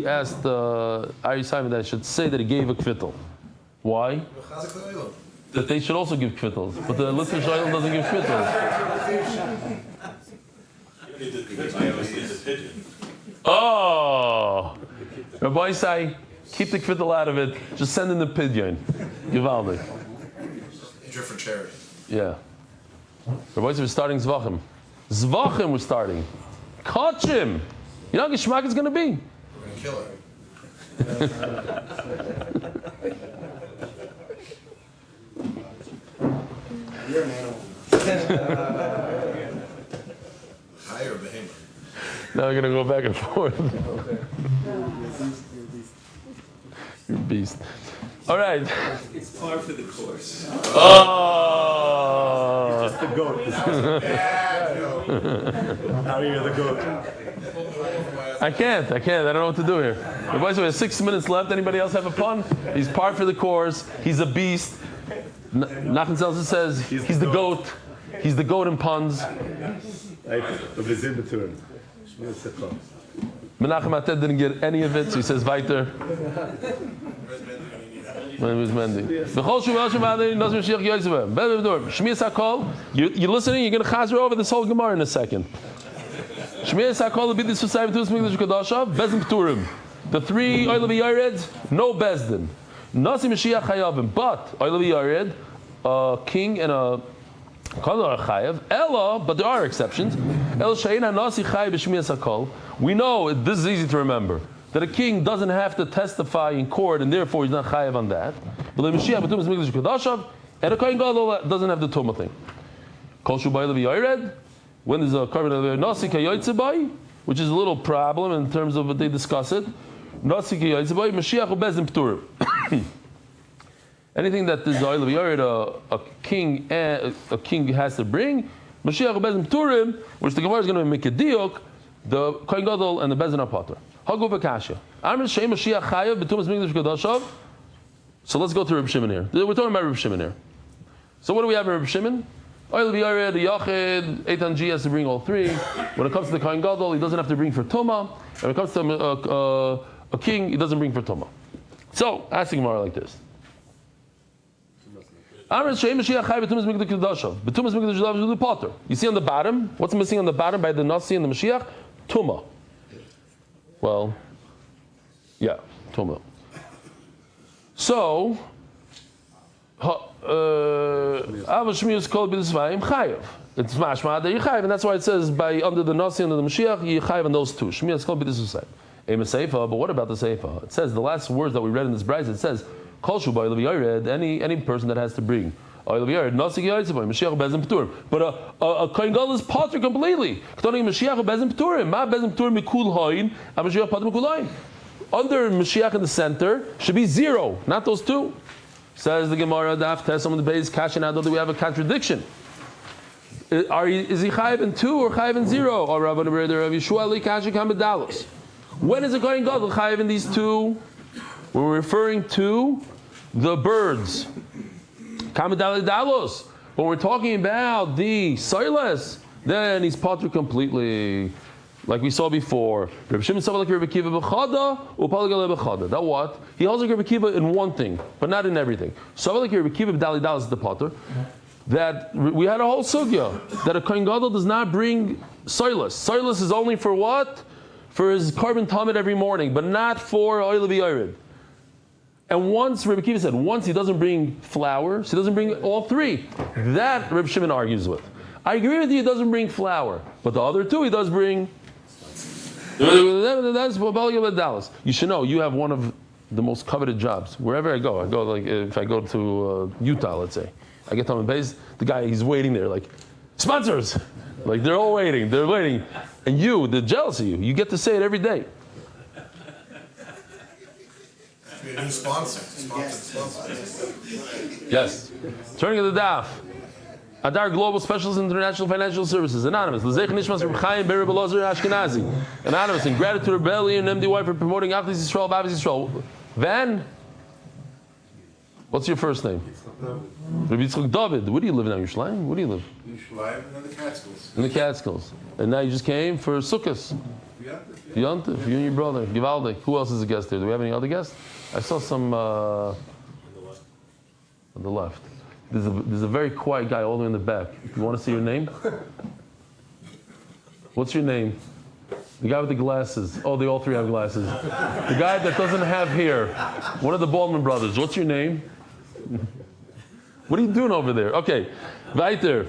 asked Ari Simon that I should say that he gave a kvittel. Why? That they should also give kvittels, but the listener Shoylam doesn't give kvittels. Oh, Rabbi say, keep the kvittel out of it. Just send in the pidyon. Givaldi. For charity. Yeah. Rabbi say we're starting Zvachim. Zvachim we're starting. Kachim. You know how Geshmak is going to be? We're going to kill her. You're an animal. Higher behemoth. Now we're going to go back and forth. You're a beast. All right. It's par for the course. Oh! It's the goat. How are you the goat? I can't. I don't know what to do here. Everybody, so we have 6 minutes left. Anybody else have a pun? He's par for the course. He's a beast. Nachman Seltzer says he's the goat. He's the goat in puns. Menachem Ated didn't get any of it, so he says weiter. You're listening, you're going to chazer over this whole Gemara in a second. The three Oil of Yared, no Bezdin. Nasi Mashiach Chayavim, but Oil of Yared, a king and a Kadar Chayav, Ella, but there are exceptions. El Sheina Nasi Chayav B'Shmiyas HaKol. We know, this is easy to remember, that a king doesn't have to testify in court and therefore he's not chayav on that. But the Mashiach b'tumas mikdash kadashav, and a kohen gadol doesn't have the tumah thing. Kol shu b'ayla v'yored, when there's a carbon of nasi kayotze bay, which is a little problem in terms of what they discuss it. Nasi kayotze bay, Mashiach ubezim p'turim. Anything that is oil of yored, a king has to bring, Mashiach ubezim p'turim, which the Gemara is going to make a diuk, the kohen gadol and the bezin are potter. So let's go to Reb Shimon here. We're talking about Reb Shimon here. So what do we have in Reb Shimon? Oil v'yared, the Yachid, Eitan G has to bring all three. When it comes to the Kohen Gadol, he doesn't have to bring for Tumah. And when it comes to a king, he doesn't bring for Tumah. So, ask the Gemara like this. You see on the bottom, what's missing on the bottom by the Nasi and the Mashiach? Tumah. Well, yeah, Tumah. So, it's mashma that Yechayev, and that's why it says by under the Nasi and under the Mashiach, Yechayev and those two. Shmiyas kol b'disvayim. Ema Seifa, but what about the Seifa? It says the last words that we read in this brayz. It says, Kol shu b'ayla v'yored, any person that has to bring But a Kohen Gadol is potter completely. Under Mashiach in the center should be 0, not those 2. Says the Gemara, Daf Amud Beis, Kashin Adol, do we have a contradiction? Is he chayiv in 2 or chayiv in 0? Or Rabban Breder of Yeshua Li Kashin Kamidalos. When is a Kohen Gadol chayiv in these 2? We're referring to the birds. Kamidalidalos. When we're talking about the soilers, then he's potter completely. Like we saw before. Reb Shimon said like Reb Akiva b'chada, upalagal b'chada. That what? He holds like Reb Akiva in one thing, but not in everything. So like Reb Akiva b'dalidalos is the potter. That we had a whole sugya that a Kohen Gadol does not bring soilus. Soilus is only for what? For his carbon talmud every morning, but not for oil v'yored. And once Reb Akiva said, once he doesn't bring flour, so he doesn't bring all 3. That Reb Shimon argues with. I agree with you, he doesn't bring flour, but the other 2 he does bring. That's Dallas. You should know you have one of the most coveted jobs. Wherever I go like if I go to Utah, let's say, I get Amud Beis, the guy he's waiting there like sponsors, like they're all waiting, and you, they're jealous of you. You get to say it every day. Be a new sponsor. Yes. Turning to the Daf. Adar Global Specialist International Financial Services. Anonymous. L'zeich Nishmas Reb Chaim Ber Reb Elazar Ashkenazi. Anonymous. In gratitude to Rebellion and MDY for promoting Achlis Yisrael, Babis Yisrael. Van? What's your first name? Rabbi Yitzchak David. Where do you live now? Yerushalayim? Where do you live? Yerushalayim and in the Catskills. In the Catskills. And now you just came for Sukkot. Yontif, you and your brother. Givaldik. Who else is a guest there? Do we have any other guests? I saw some on the left. There's a very quiet guy all the way in the back. You want to see your name? What's your name? The guy with the glasses. Oh, they all 3 have glasses. The guy that doesn't have hair. One of the Baldwin brothers. What's your name? What are you doing over there? Okay, weiter.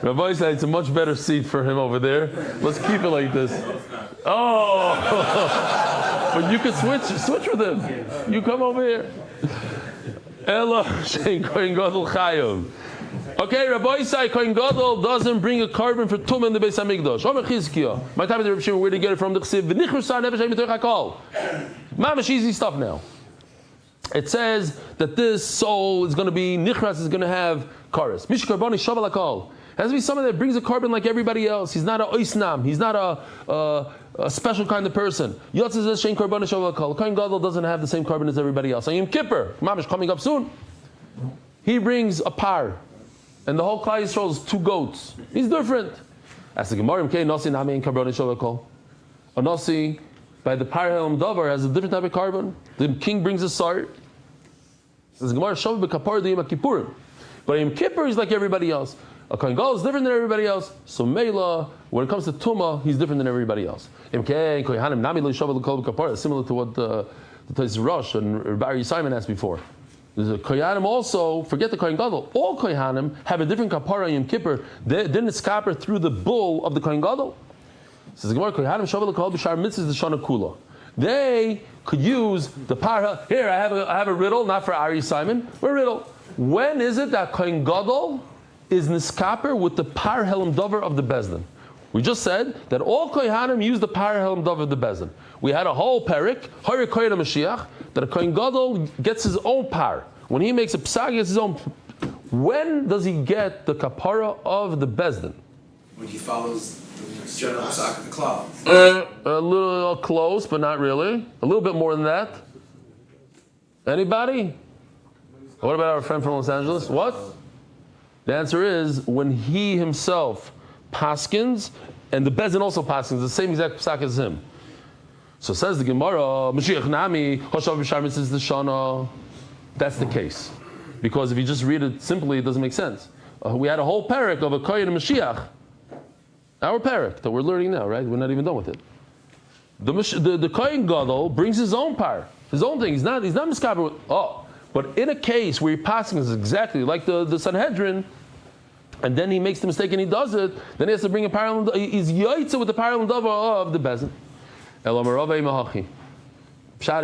Rabbi said it's a much better seat for him over there. Let's keep it like this. Oh, but you can switch with him. You come over here. Ella Shein Kohen Gadol Chayav. Okay, Rabbi Isai Kohen Gadol doesn't bring a carbon for Tumah in the Beis Hamikdash. Omer Chizkiya. My time is Reb Shimon. Where did he get it from? The Chesiv. V'nichrusa nefesh ha'mitoch hakol. Mamash easy stuff now. It says that this soul is going to be nichras, is going to have kares. Mish karboni shaval hakol. Has to be someone that brings a carbon like everybody else. He's not a oisnam. He's not a special kind of person. Yotzes shein karboni shaval hakol. Kohen Gadol doesn't have the same carbon as everybody else. Yom Kippur, Mamash coming up soon. He brings a par, and the whole Klal Yisrael is 2 goats. He's different. As the Gemara, nasi nami karboni shaval hakol. A nasi by the par helam davar has a different type of carbon. The king brings a sart. Says Gemara, shavu b'kapar d'yom kippurim. But Yom Kippur is like everybody else. A Kohen Gadol is different than everybody else. So Meila, when it comes to Tumah, he's different than everybody else. Similar to what the Tais Rosh and Barry Simon asked before. There's a Kohanim also, forget the Kohen Gadol, all Kohanim have a different kapara Yom Kippur. They didn't scaper through the bull of the Kohen Gadol. Says the Gemara, Kohanim shavu l'kol b'shar mitzvahs l'shana kula. They could use the par. Here, I have a riddle, not for Ari Simon, but a riddle. When is it that Kohen Gadol is niskaper with the par helam davar of the bezdin? We just said that all Kohanim use the par helam davar of the bezdin. We had a whole perik, Hari Kohen Mashiach, that a Kohen Gadol gets his own par. When he makes a psag, he gets his own. When does he get the kapara of the bezdin? When he follows the general psak of the cloud. A little close, but not really. A little bit more than that. Anybody? What about our friend from Los Angeles? What? The answer is when he himself paskins, and the Bezdin also paskins, the same exact psak as him. So says the Gemara, Mashiach Nami, Hoshav B'Shar Mitzvahs L'Shana. That's the case. Because if you just read it simply, it doesn't make sense. We had a whole parak of a Kohen and Mashiach. Our parak that we're learning now, right? We're not even done with it. The Kohen Gadol brings his own par, his own thing. He's not miskaber with, but in a case where he passing is exactly like the Sanhedrin, and then he makes the mistake and he does it, then he has to bring a parallel. He's yaitza with the parallel of the Bezin. Pshat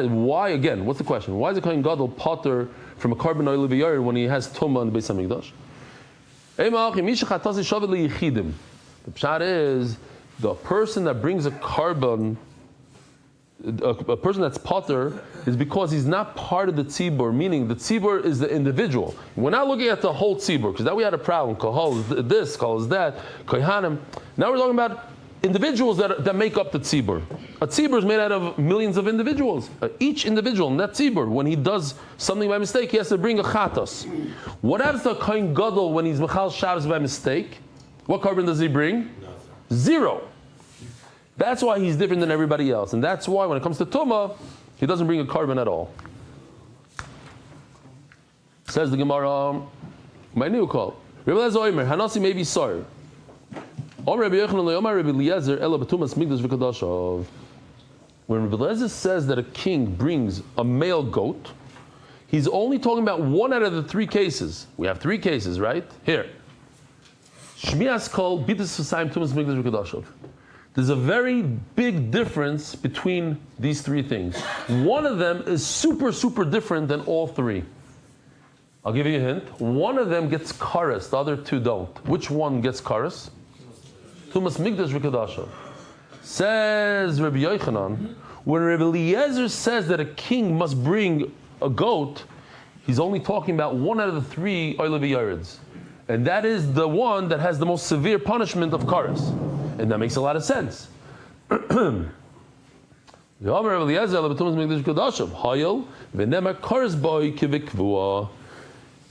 is why again? What's the question? Why is a kohen gadol potter from a carbon oil when he has tumah in the Beis Hamikdash? The pshat is the person that brings a carbon, a person that's potter, is because he's not part of the tzibur, meaning the tzibur is the individual. We're not looking at the whole tzibur, because now we had a problem. Kohol is this, kohol is that, kohanim. Now we're talking about individuals that make up the tzibur. A tzibur is made out of millions of individuals. Each individual in that tzibur, when he does something by mistake, he has to bring a chatos. What happens to a kohen gadol when he's mechal Shabbos by mistake? What carbon does he bring? Nothing. 0. That's why he's different than everybody else, and that's why when it comes to tumah, he doesn't bring a carbon at all. Says the Gemara, my new call. Rabbi Eliezer Omer, Hanasi may be sorry. When Rabbi Eliezer says that a king brings a male goat, he's only talking about one out of the 3 cases. We have 3 cases, right? Here. Shmias kol bitus v'sayim tumas migdash v'kedashov. There's a very big difference between these 3 things. One of them is super, super different than all 3. I'll give you a hint. One of them gets karas, the other 2 don't. Which one gets karas? Tumas migdash v'kedashov. Says Rabbi Yochanan, when Rabbi Eliezer says that a king must bring a goat, he's only talking about one out of the 3 oil v'yarids. And that is the one that has the most severe punishment of karas. And that makes a lot of sense.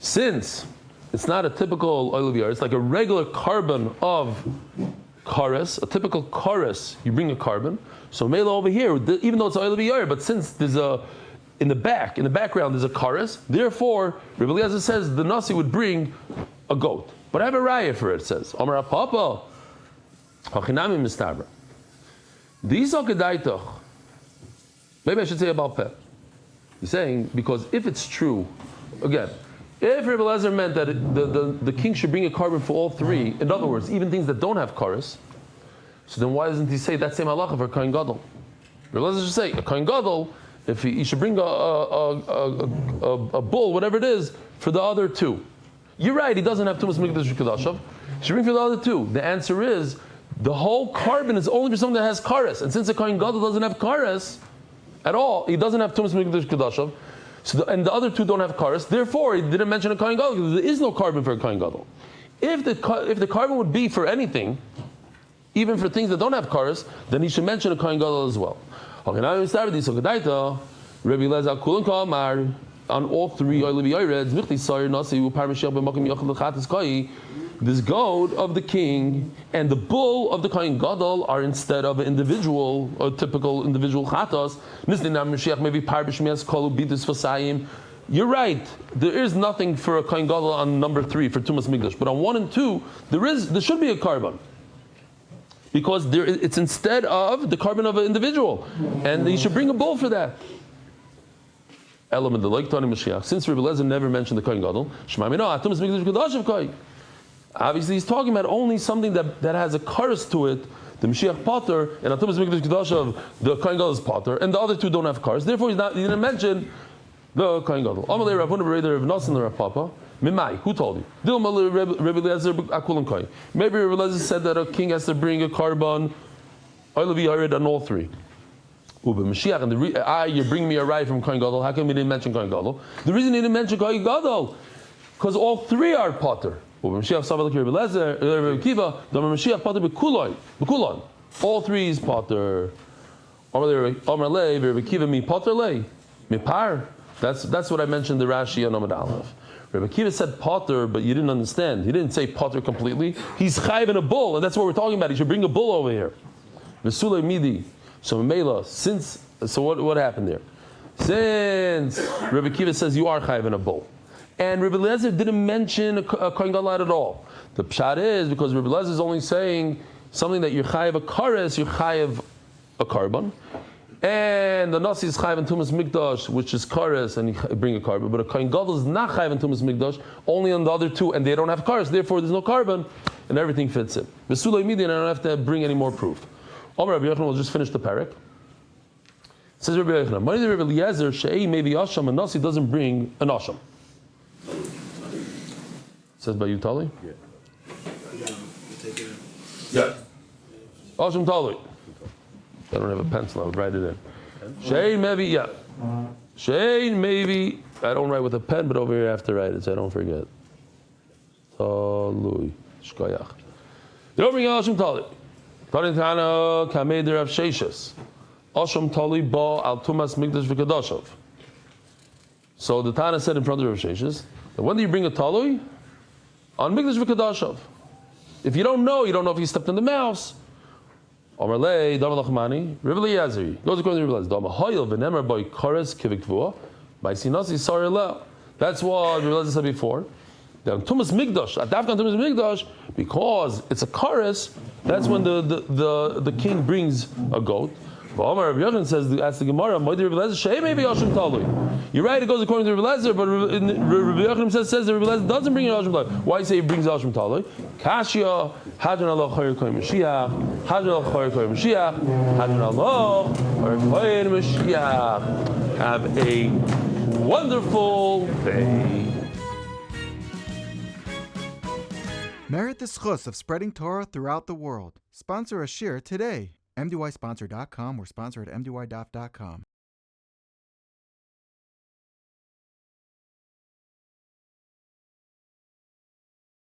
Since it's not a typical oil of yard, it's like a regular carbon of karas, a typical karas, you bring a carbon. So mela over here, even though it's oil of yard, but since there's in the background there's a karas, therefore Rabbi Eliezer says the nasi would bring a goat. But I have a raya for it. It says, Amar Papa, Hachinami Mistabra. These are gedaitoch. Maybe I should say about pet. He's saying, because if it's true, again, if Rabbi Eliezer meant that the king should bring a carbon for all 3, in other words, even things that don't have karas, so then why doesn't he say that same halacha for kohen gadol? Rabbi Eliezer should say, a kohen gadol, if he should bring a bull, whatever it is, for the other 2. You're right, he doesn't have tumas migdash v'kedashov. He should bring for the other 2. The answer is, the whole carbon is only for something that has karas. And since a kohen gadol doesn't have karas at all, he doesn't have tumas migdash v'kedashov. So and the other 2 don't have karas. Therefore, he didn't mention a kohen gadol because there is no carbon for a kohen gadol. If the carbon would be for anything, even for things that don't have karas, then he should mention a kohen gadol as well. Okay, now we start with this. Rabbi Eliezer Kulon Kamar. On all 3 oil v'yoreds, this goat of the king and the bull of the kohen gadol are instead of an individual, a typical individual chatos. You're right. There is nothing for a kohen gadol on number 3 for tumas migdash, but on 1 and 2 there should be a carbon. Because it's instead of the carbon of an individual, and you should bring a bull for that. Element the like Tani Mashiach. Since Rabbi Eliezer never mentioned the kohen gadol, obviously he's talking about only something that has a karas to it. The Mashiach potter and Atumas Mikdash Kedashav, the kohen gadol is potter, and the other 2 don't have karas. Therefore, he didn't mention the kohen gadol. Amalei Rav Huna B'Reder Rav Nosson Rav Papa. Mimai, who told you? Rabbi Eliezer Akulan Kohen. Maybe Rabbi Eliezer said that a king has to bring a carbon, oil v'yared on all 3. But Mashiach, and you're bringing me a raya from kohen gadol. How come he didn't mention kohen gadol? The reason he didn't mention kohen gadol, because all 3 are potter. Mashiach Savalak Rabbi Eliezer, Rabbi Kiva, the Mashiach potter b'kulon. All 3 is potter. Amar lei, Rabbi Kiva mi potter lei, mi par. That's what I mentioned the Rashi on Amud Aleph. Rabbi Kiva said potter, but you didn't understand. He didn't say potter completely. He's chayiv in a bull, and that's what we're talking about. He should bring a bull over here. V'sulei midi. So Mela, what happened there? Since Rabbi Kiva says you are chayiv in a bull, and Rabbi Eliezer didn't mention a kohen gadol at all. The pshat is because Rabbi Eliezer is only saying something that you're chayiv a kares, you're chayiv a carbon, and the nasi is chayiv in tumas mikdash, which is kares, and you bring a carbon. But a kohen gadol is not chayiv in tumas mikdash, only on the other 2, and they don't have kares. Therefore, there's no carbon, and everything fits it. V'sulei midi, and I don't have to bring any more proof. Rabbi Yochanan will just finish the parak. Says Rabbi Yochanan, Money Rabbi Eliezer, Shei maybe Asham, and Nasi doesn't bring an Asham. Says by you, Tali? Yeah. Asham Tali. I don't have a pencil, I would write it in. Shei maybe, yeah. Shei maybe, I don't write with a pen, but over here I have to write it so I don't forget. Tali. Shkoyach. They don't bring an Asham Tali. Tali Tana Kameder of Sheishas. Asham Tali Ba Al Tumas Mikdash V'Kadashov. So the Tana said in front of Rav Sheshes, that when do you bring a Talui? On Mikdash V'Kadashov. If you don't know if he stepped in the mouse. Amar Lei, Davar Lachmani, Rav Eliezer. Goes according to Rav Eliezer. Dama Hoyel V'Nemer By Kores Kivikvua, By Sinasi Sarelel. That's what Rav Eliezer said before. The Tumas Mikdash, at Dafkan Tumas Mikdash, because it's a Kores, that's when the king brings a goat. Rabbi Yochanan says, asks the Gemara, you're right, it goes according to Rabbi Eliezer, but Rabbi Yochanan says that Rabbi Eliezer doesn't bring an Asham Talui. Why say he brings Asham Talui? Kashya, Hadran Allah Chayr Koy Mashiach, Hadran Allah Chayr Koy Mashiach, Hadran Allah Chayr Koy Mashiach. Have a wonderful day. Merit the schus of spreading Torah throughout the world. Sponsor a shir today. MDYsponsor.com or sponsor at MDYDaf.com.